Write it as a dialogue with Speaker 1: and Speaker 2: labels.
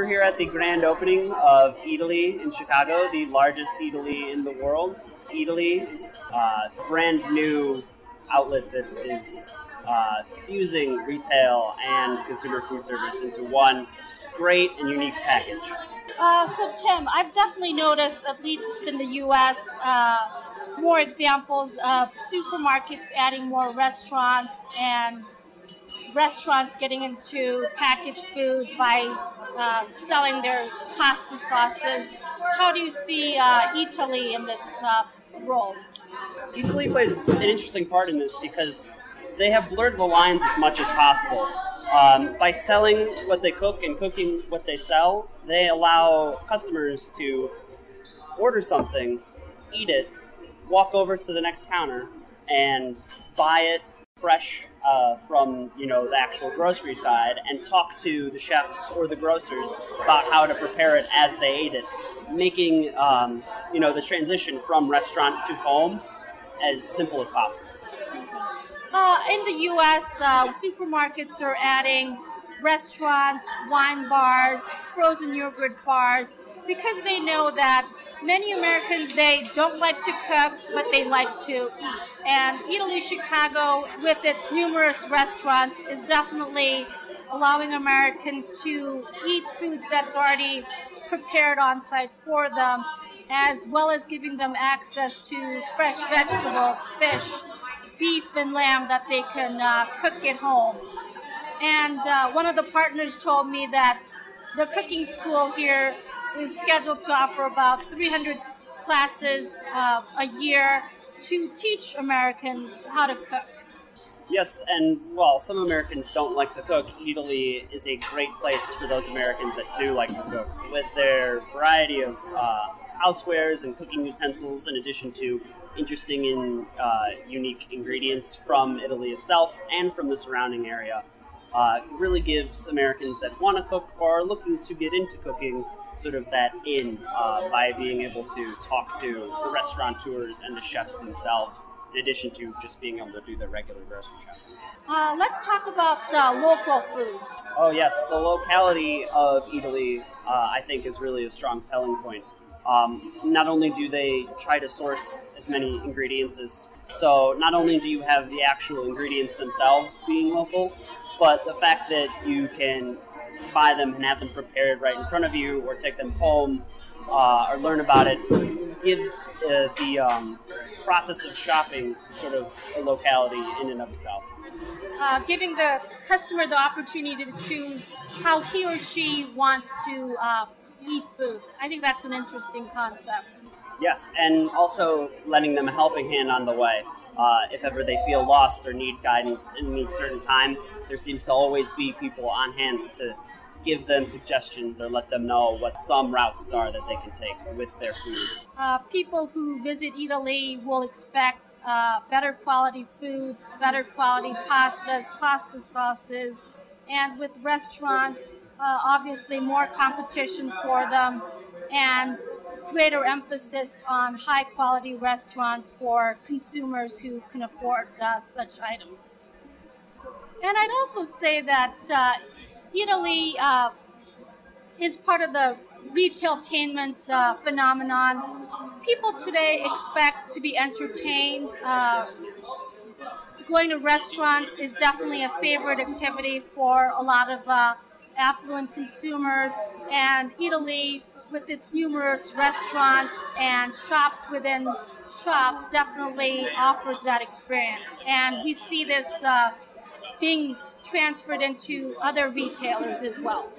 Speaker 1: We're here at the grand opening of Eataly in Chicago, the largest eatery in the world. Eataly's brand new outlet that is fusing retail and consumer food service into one great and unique package.
Speaker 2: So Tim, I've definitely noticed, at least in the U.S., more examples of supermarkets adding more restaurants and restaurants getting into packaged food by selling their pasta sauces. How do you see Eataly in this role?
Speaker 1: Eataly plays an interesting part in this because they have blurred the lines as much as possible. By selling what they cook and cooking what they sell, they allow customers to order something, eat it, walk over to the next counter, and buy it fresh from the actual grocery side, and talk to the chefs or the grocers about how to prepare it as they ate it, making the transition from restaurant to home as simple as possible.
Speaker 2: In the U.S., supermarkets are adding restaurants, wine bars, frozen yogurt bars, because they know that many Americans, they don't like to cook, but they like to eat. And Eataly Chicago, with its numerous restaurants, is definitely allowing Americans to eat food that's already prepared on site for them, as well as giving them access to fresh vegetables, fish, beef and lamb that they can cook at home. And one of the partners told me that the cooking school here is scheduled to offer about 300 classes a year to teach Americans how to cook.
Speaker 1: Yes, and while some Americans don't like to cook, Eataly is a great place for those Americans that do like to cook, with their variety of housewares and cooking utensils, in addition to interesting and unique ingredients from Italy itself and from the surrounding area. Really gives Americans that want to cook or are looking to get into cooking sort of that in by being able to talk to the restaurateurs and the chefs themselves, in addition to just being able to do their regular grocery shopping.
Speaker 2: Let's talk about local foods.
Speaker 1: Oh yes, the locality of Eataly I think is really a strong selling point. Not only do they try to source as many ingredients so not only do you have the actual ingredients themselves being local, but the fact that you can buy them and have them prepared right in front of you, or take them home or learn about it, gives the process of shopping sort of a locality in and of itself.
Speaker 2: Giving the customer the opportunity to choose how he or she wants to eat food. I think that's an interesting concept.
Speaker 1: Yes, and also lending them a helping hand on the way. If ever they feel lost or need guidance in a certain time, there seems to always be people on hand to give them suggestions or let them know what some routes are that they can take with their food.
Speaker 2: People who visit Eataly will expect better quality foods, better quality pastas, pasta sauces, and with restaurants, obviously more competition for them, and greater emphasis on high quality restaurants for consumers who can afford such items. And I'd also say that Eataly is part of the retailtainment phenomenon. People today expect to be entertained. Going to restaurants is definitely a favorite activity for a lot of affluent consumers, and Eataly, with its numerous restaurants and shops within shops, definitely offers that experience. And we see this being transferred into other retailers as well.